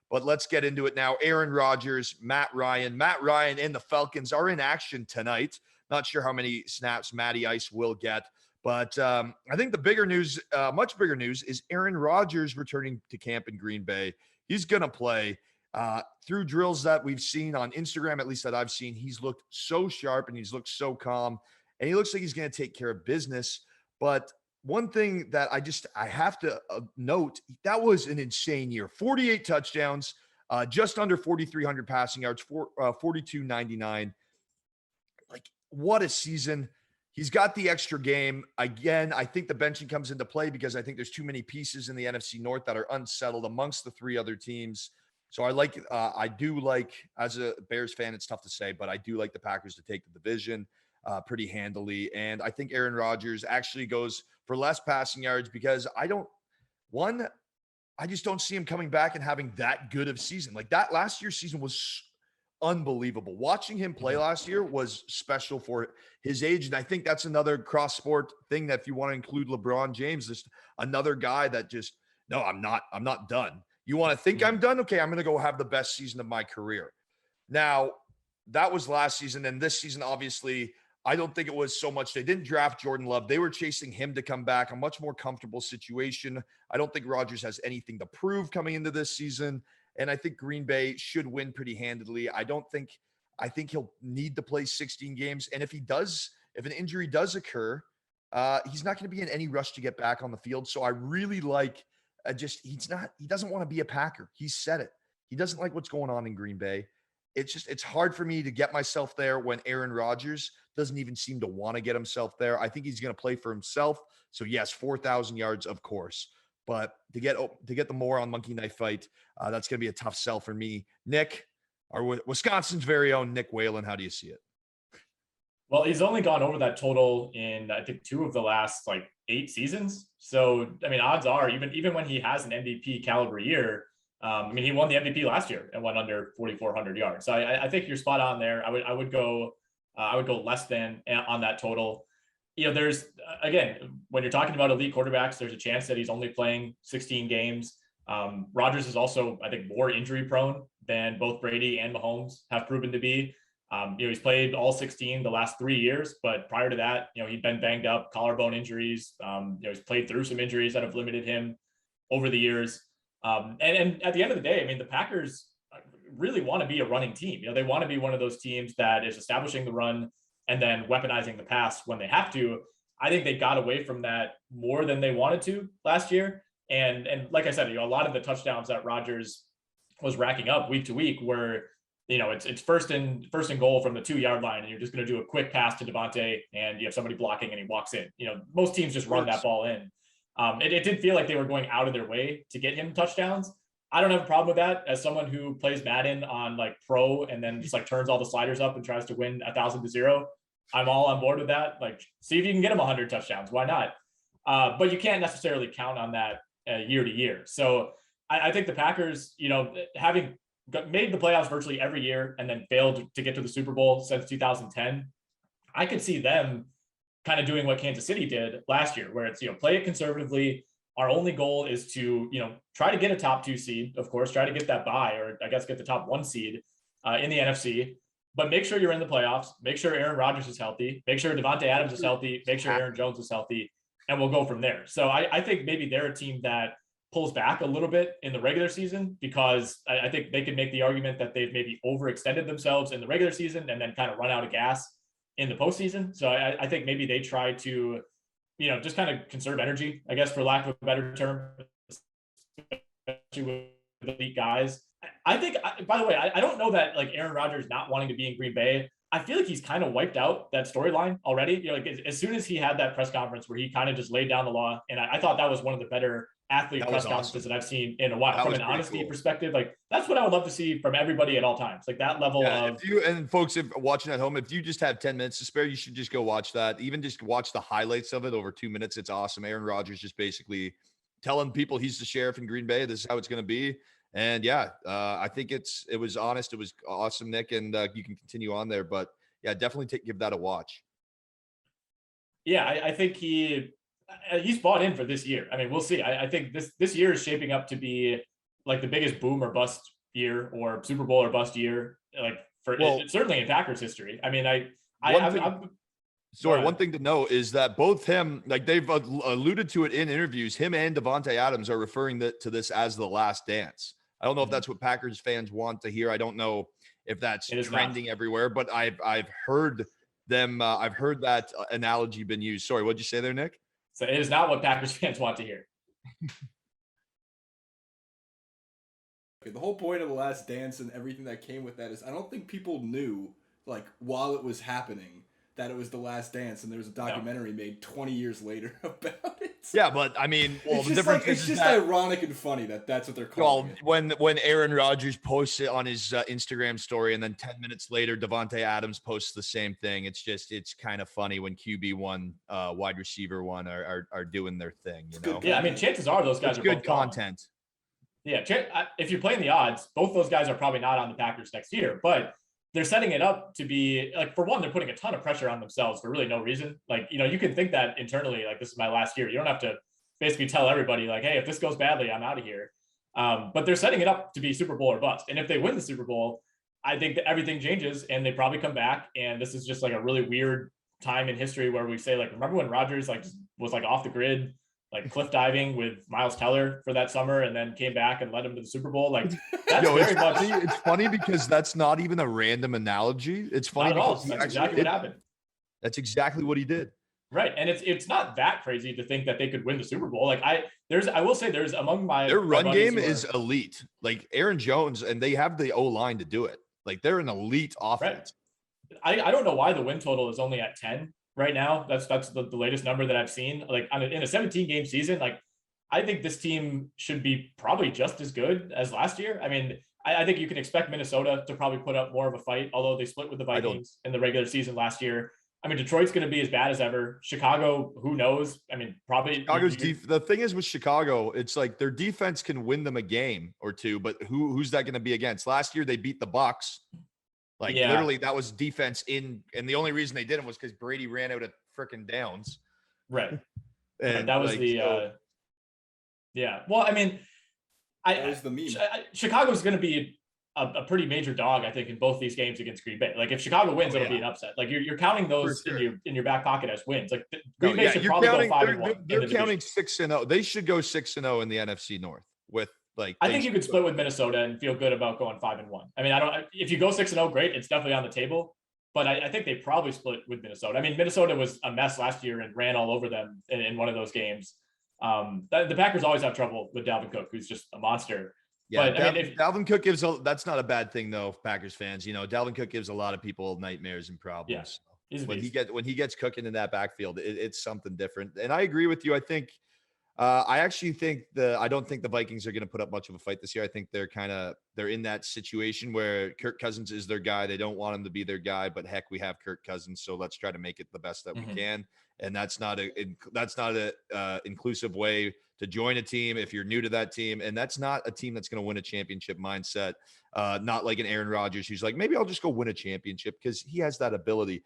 But let's get into it now. Aaron Rodgers, Matt Ryan. Matt Ryan and the Falcons are in action tonight. Not sure how many snaps Matty Ice will get. But I think the bigger news, much bigger news, is Aaron Rodgers returning to camp in Green Bay. He's going to play. Through drills that we've seen on Instagram, at least that I've seen, he's looked so sharp and he's looked so calm. And he looks like he's going to take care of business. But one thing that I have to note, that was an insane year. 48 touchdowns, just under 4,300 passing yards, 4,299. Like, what a season. He's got the extra game. Again, I think the benching comes into play because I think there's too many pieces in the NFC North that are unsettled amongst the three other teams. So I do like, as a Bears fan, it's tough to say, but I do like the Packers to take the division pretty handily. And I think Aaron Rodgers actually goes for less passing yards because I just don't see him coming back and having that good of season. Like, that last year's season was unbelievable. Watching him play last year was special for his age. And I think that's another cross sport thing that if you want to include LeBron James, just another guy that just, no, I'm not done. You want to think I'm done? Okay, I'm going to go have the best season of my career. Now, that was last season. And this season, obviously, I don't think it was so much. They didn't draft Jordan Love. They were chasing him to come back, a much more comfortable situation. I don't think Rodgers has anything to prove coming into this season. And I think Green Bay should win pretty handily. I think he'll need to play 16 games. And if an injury does occur, he's not going to be in any rush to get back on the field. So I really like he doesn't want to be a Packer. He said it. He doesn't like what's going on in Green Bay. It's hard for me to get myself there when Aaron Rodgers doesn't even seem to want to get himself there. I think he's going to play for himself. So yes, 4,000 yards, of course. But to get the more on Monkey Knife Fight, that's going to be a tough sell for me. Nick, or Wisconsin's very own Nick Whalen, how do you see it? Well, he's only gone over that total in, I think, 2 of the last 8 seasons. So, I mean, odds are even when he has an MVP caliber year, he won the MVP last year and went under 4,400 yards. So I think you're spot on there. I would go less than on that total. There's, again, when you're talking about elite quarterbacks, there's a chance that he's only playing 16 games. Rodgers is also, I think, more injury prone than both Brady and Mahomes have proven to be. He's played all 16 the last 3 years, but prior to that, he'd been banged up, collarbone injuries. He's played through some injuries that have limited him over the years. And at the end of the day, the Packers really want to be a running team. They want to be one of those teams that is establishing the run and then weaponizing the pass when they have to. I think they got away from that more than they wanted to last year. And like I said, a lot of the touchdowns that Rodgers was racking up week to week were, it's first and goal from the 2-yard line, and you're just going to do a quick pass to Devontae, and you have somebody blocking, and he walks in. Most teams just run that ball in. It did feel like they were going out of their way to get him touchdowns. I don't have a problem with that as someone who plays Madden on pro and then just turns all the sliders up and tries to win 1,000-0. I'm all on board with that. See if you can get him 100 touchdowns. Why not? But you can't necessarily count on that year to year. So I think the Packers, having made the playoffs virtually every year and then failed to get to the Super Bowl since 2010, I could see them kind of doing what Kansas City did last year, where it's, play it conservatively. Our only goal is to, try to get a top 2 seed, of course, try to get that bye, or I guess get the top 1 seed in the NFC, but make sure you're in the playoffs, make sure Aaron Rodgers is healthy, make sure Devontae Adams is healthy, make sure Aaron Jones is healthy, and we'll go from there. So I think maybe they're a team that pulls back a little bit in the regular season, because I think they could make the argument that they've maybe overextended themselves in the regular season and then kind of run out of gas in the postseason. So I think maybe they try to, just kind of conserve energy, I guess, for lack of a better term, especially with elite guys. I think, by the way, I don't know that Aaron Rodgers not wanting to be in Green Bay, I feel like he's kind of wiped out that storyline already. As soon as he had that press conference where he kind of just laid down the law, and I thought that was one of the better athlete press conferences that I've seen in a while. From an honesty perspective, that's what I would love to see from everybody at all times. That level of. And folks, if watching at home, if you just have 10 minutes to spare, you should just go watch that. Even just watch the highlights of it over 2 minutes. It's awesome. Aaron Rodgers just basically telling people he's the sheriff in Green Bay. This is how it's going to be. And I think it was honest. It was awesome, Nick. And you can continue on there, but yeah, definitely give that a watch. Yeah, I think he's bought in for this year. We'll see. I think this year is shaping up to be the biggest boom or bust year or Super Bowl or bust year, like certainly in Packers history. I mean, one thing to note is that both him, like they've alluded to it in interviews, him and Davante Adams are referring to this as the last dance. I don't know if that's what Packers fans want to hear. I don't know if that's trending everywhere, but I've heard them. I've heard that analogy been used. Sorry, what'd you say there, Nick? So it is not what Packers fans want to hear. Okay, the whole point of The Last Dance and everything that came with that is I don't think people knew, like, while it was happening, that it was The Last Dance, and there was a documentary made 20 years later about it. Yeah, but I mean, well, the difference it's just ironic and funny that's what they're calling it. When Aaron Rodgers posts it on his Instagram story, and then 10 minutes later, Davante Adams posts the same thing. It's kind of funny when QB1, wide receiver one are doing their thing. You know? Yeah, I mean, chances are those guys are good content. Yeah, if you're playing the odds, both those guys are probably not on the Packers next year, but they're setting it up to be like, for one, they're putting a ton of pressure on themselves for really no reason. Like, you can think that internally, like, this is my last year. You don't have to basically tell everybody like, hey, if this goes badly, I'm out of here. But they're setting it up to be Super Bowl or bust. And if they win the Super Bowl, I think that everything changes and they probably come back. And this is just like a really weird time in history where we say, like, remember when Rodgers was off the grid, like cliff diving with Miles Teller for that summer, and then came back and led him to the Super Bowl. Like, that's it's funny because that's not even a random analogy. It's funny because that's exactly what happened. That's exactly what he did. Right, and it's not that crazy to think that they could win the Super Bowl. Like I will say there's among their run game is elite. Like Aaron Jones, and they have the O-line to do it. Like they're an elite offense. Right. I don't know why the win total is only at 10. Right now, that's the latest number that I've seen. Like in a 17-game season, like I think this team should be probably just as good as last year. I mean, I think you can expect Minnesota to probably put up more of a fight, although they split with the Vikings in the regular season last year. I mean, Detroit's going to be as bad as ever. Chicago, who knows? I mean, probably. Chicago's the thing is with Chicago, it's like their defense can win them a game or two, but who's that going to be against? Last year they beat the Bucs. Like literally that was defense and the only reason they didn't was because Brady ran out of freaking downs. Right. And that was Well, I mean, that was the meme. Chicago's going to be a pretty major dog, I think, in both these games against Green Bay. Like if Chicago wins, it'll be an upset. Like you're counting those in your back pocket as wins. Like Green Bay should probably go 5-1. They're counting 6-0. They should go 6-0 in the NFC North with. I think you could split with Minnesota and feel good about going 5-1. I mean, if you go 6-0, great. It's definitely on the table, but I think they probably split with Minnesota. I mean, Minnesota was a mess last year and ran all over them in one of those games. The Packers always have trouble with Dalvin Cook, who's just a monster. Yeah, but Dalvin Cook that's not a bad thing though, Packers fans. Dalvin Cook gives a lot of people nightmares and problems. Yeah, when he gets cooking in that backfield, it's something different. And I agree with you. I think. I actually think I don't think the Vikings are going to put up much of a fight this year. I think they're in that situation where Kirk Cousins is their guy. They don't want him to be their guy, but heck, we have Kirk Cousins, so let's try to make it the best that we can. And that's not a inclusive way to join a team if you're new to that team, and that's not a team that's going to win a championship mindset. Not like an Aaron Rodgers who's like, maybe I'll just go win a championship because he has that ability.